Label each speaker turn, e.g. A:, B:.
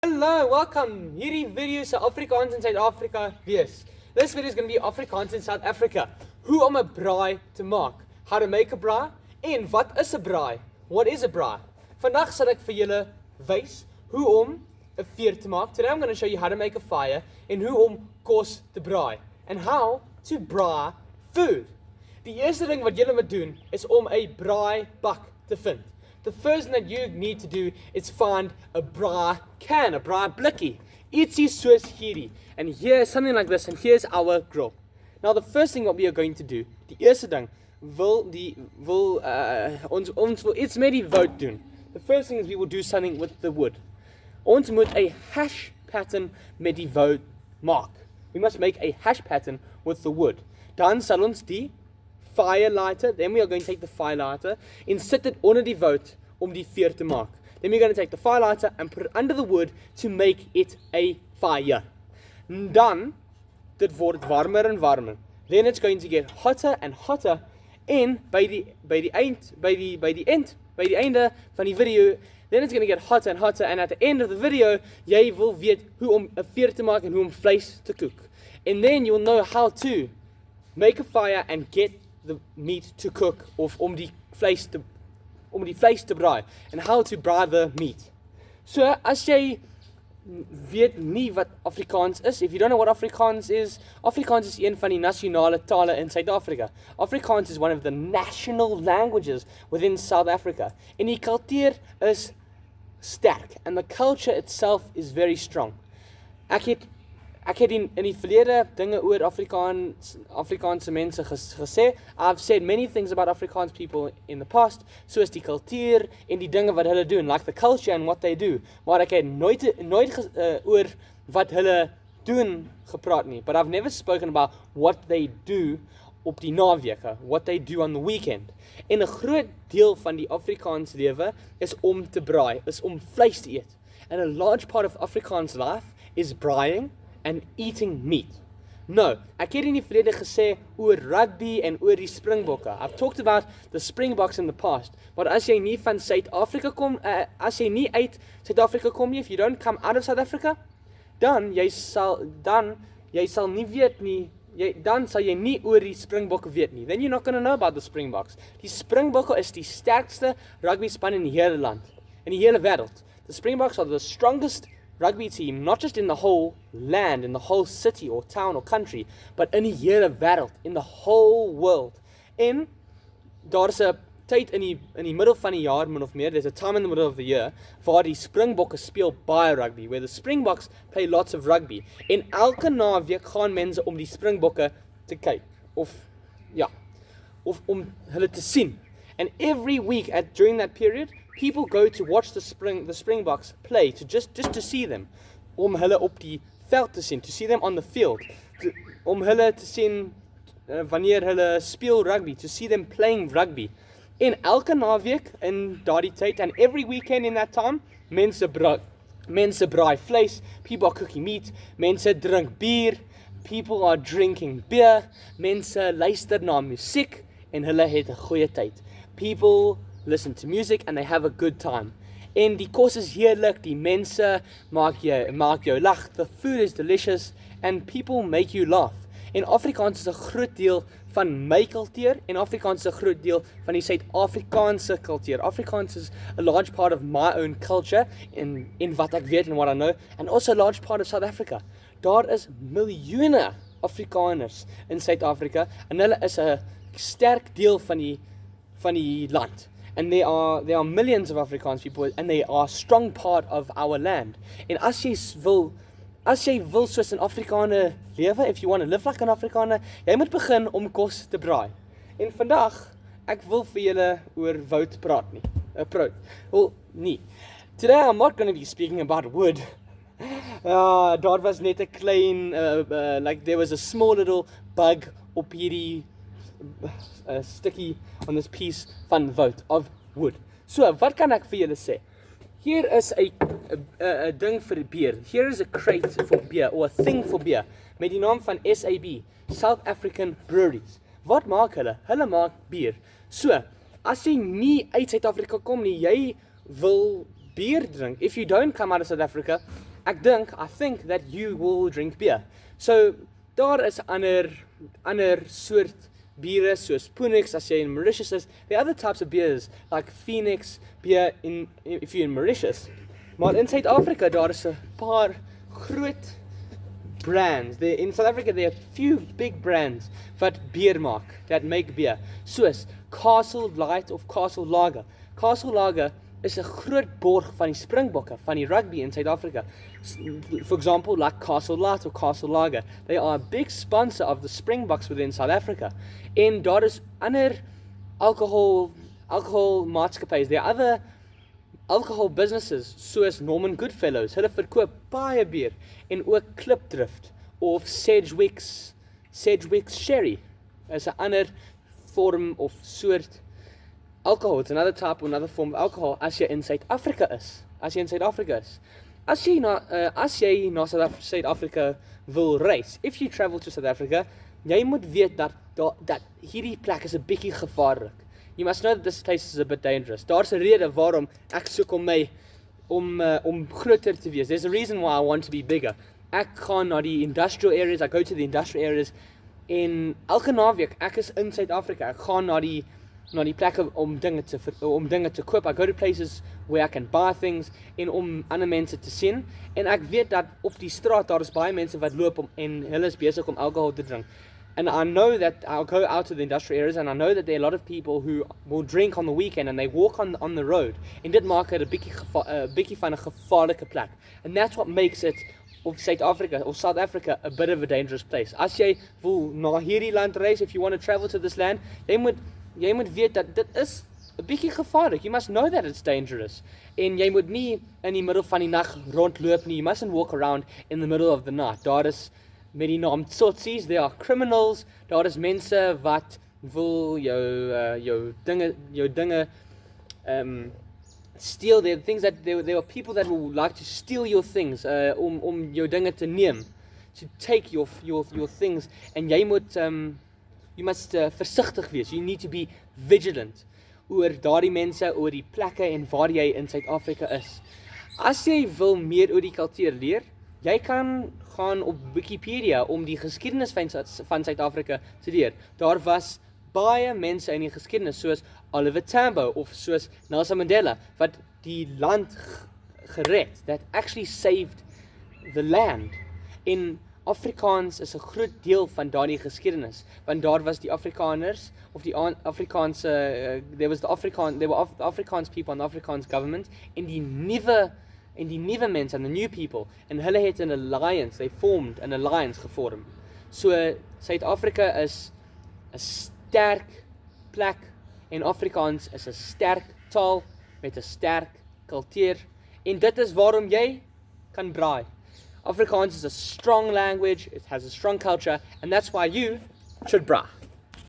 A: Hallo, welcome. Hierdie video se Afrikaans in Suid-Afrika wees. This video is going to be Afrikaans in South Africa. Hoe om 'n braai te maak. How to make a braai en wat is 'n braai? What is a braai? Vandag sal ek vir julle wys hoe om 'n vuur te maak. Today I'm going to show you how to make a fire en hoe om kos te braai and how to braai food. Die eerste ding wat julle moet doen is om 'n braai bak te vind. The first thing that you need to do is find a braai can, a braai blikkie. Ietsie soos hierdie. And here's something like this, and here's our grill. Now the first thing what we are going to do, die eerste ding, ons wil iets met die woud doen. The first thing is we will do something with the wood. Ons moet 'n hash pattern met die woud maak. We must make a hash pattern with the wood. Dan sal ons die fire lighter, then we are going to take the fire lighter and sit it onder die woud om die vuur te maak. Then we're going to take the fire lighter and put it under the wood to make it a fire. Dan, dit word warmer en warmer. Then it's going to get hotter and hotter en by die einde van die video, then it's going to get hotter and hotter, and at the end of the video, jy wil weet hoe om 'n vuur te maak en hoe om vleis te kook. And then you'll know how to make a fire and get the meat to cook, of om die vleis te braai, and how to braai the meat. So as jy weet nie wat Afrikaans is, if you don't know what Afrikaans is een van die nasionale tale in Suid-Afrika. Afrikaans is one of the national languages within South Africa. En die kultuur is sterk, and the culture itself is very strong. Ek het in die verlede dinge oor Afrikaanse mense gesê. I've said many things about Afrikaans people in the past, soos die kultuur en die dinge wat hulle doen, like the culture and what they do. Maar ek het nooit oor wat hulle doen gepraat nie. But I've never spoken about what they do op die naweke, what they do on the weekend. En 'n groot deel van die Afrikaans lewe is om te braai, is om vleis te eet. And a large part of Afrikaans life is braaiing and eating meat. No, ek het in die verlede gesê oor rugby en oor die Springbokke. I've talked about the Springboks in the past. Maar as jy nie van Suid-Afrika kom, as jy nie uit Suid-Afrika kom nie, if you don't come out of South Africa, dan jy sal nie weet nie, dan sal jy nie oor die Springbokke weet nie. Then you're not going to know about the Springboks. Die Springbokke is die sterkste rugby span in die hele land, in die hele wêreld. The Springboks are the strongest rugby team, not just in the whole land, in the whole city or town or country, but in die hele wêreld, in the whole world. En daar is 'n tyd in die middel van die jaar, min of meer, there's a time in the middle of the year, waar die Springbokke speel baie rugby, where the Springboks play lots of rugby. En elke naweek gaan mense om die Springbokke te kyk, of om hulle te sien. And every week during that period, people go to watch the Springboks play, just to see them, om hulle op die veld te sien, to see them on the field, om hulle te sien wanneer hulle speel rugby, to see them playing rugby. En elke naweek in daardie tyd, and every weekend in that time, mense braai vleis, people are cooking meat, mense drink bier, people are drinking beer, mense luister na musiek en hulle het 'n goeie tyd. People listen to music and they have a good time. En die kos is heerlik, die mense maak jou lag, the food is delicious, and people make you laugh. En Afrikaans is 'n groot deel van my kultuur, en Afrikaans is 'n groot deel van die Suid-Afrikaanse kultuur. Afrikaans is a large part of my own culture, in wat ek weet and what I know, and also a large part of South Africa. Daar is miljoene Afrikaners in Suid-Afrika, en hulle is 'n sterk deel van die land. And there are millions of Afrikaans people, and they are a strong part of our land. En as jy wil soos 'n Afrikaner lewe, if you want to live like an Afrikaner, jy moet begin om kos te braai. En vandag, ek wil vir julle oor woud praat nie. Well, nie. Today I'm not going to be speaking about wood. Daar was net 'n klein, like there was a small little bug op hierdie stukkie on this piece van woud, of wood. So, wat kan ek vir julle sê? Hier is 'n ding vir beer. Here is a crate for beer, or a thing for beer, met die naam van SAB, South African Breweries. Wat maak hulle? Hulle maak bier. So, as jy nie uit Suid-Afrika kom nie, jy wil beer drink. If you don't come out of South Africa, I think that you will drink beer. So daar is ander soort biere soos Punix as jy in Mauritius is. There are other types of beers like Phoenix beer if you're in Mauritius. Maar in Suid-Afrika daar is 'n paar groot brands. In South Africa there are few big brands wat beer maak, that make beer. Soos Castle Light of Castle Lager. Castle Lager is 'n groot borg van die Springbokke, van die rugby in Suid-Afrika. For example, like Castle Light or Castle Lager. They are a big sponsor of the Springboks within South Africa. En daar is ander alcohol maatskappye. There are other alcohol businesses soos Norman Goodfellows. Hulle verkoop baie bier en ook Klipdrift of Sedgwick's Sherry. Is 'n ander vorm of soort alcohol. It's another type or another form of alcohol as jy in Suid-Afrika is. As jy na South Africa wil reis, if you travel to South Africa, jy moet weet dat hierdie plek is 'n bietjie gevaarlik. You must know that this place is a bit dangerous. Daar's 'n rede waarom ek soek om groter te wees. There's a reason why I want to be bigger. Ek gaan na die industrial areas, I go to the industrial areas en elke naweek ek is in Suid-Afrika. Ek gaan na die plekke om dinge te koop. I go to places where I can buy things en om ander mense te sien. En ek weet dat op die straat daar is baie mense wat loop en hulle is besig om alcohol te drink. And I know that I'll go out to the industrial areas and I know that there are a lot of people who will drink on the weekend and they walk on the road. En dit maak dit 'n bietjie van 'n gevaarlike plek. And that's what makes it of South Africa a bit of a dangerous place. As jy wil na hierdie land reis, if you want to travel to this land, jy moet weet dat dit is 'n bietjie gevaarlik. You must know that it's dangerous. En jy moet nie in die middel van die nag rondloop nie. You mustn't walk around in the middle of the night. Daar is met die naam tsotsies, there are criminals. Daar is mense wat wil jou dinge steal. There are people that will like to steal your things, om jou dinge te neem, to take your things. En jy moet you must versigtig wees. You need to be vigilant oor daardie mense, oor die plekke en waar jy in Suid-Afrika is. As jy wil meer oor die kultuur leer, jy kan gaan op Wikipedia om die geskiedenis van Suid-Afrika te leer. Daar was baie mense in die geskiedenis soos Oliver Tambo of soos Nelson Mandela wat die land gered, that actually saved the land. In Afrikaans is 'n groot deel van daardie geskiedenis, want daar was die Afrikaners of die Afrikaanse there were Afrikaans people and the Afrikaans government in die nuwe mense and the new people, and hulle het they formed an alliance gevorm. So Suid-Afrika is 'n sterk plek en Afrikaans is 'n sterk taal met 'n sterk kultuur en dit is waarom jy kan braai. Afrikaans is a strong language, it has a strong culture, and that's why you should braai.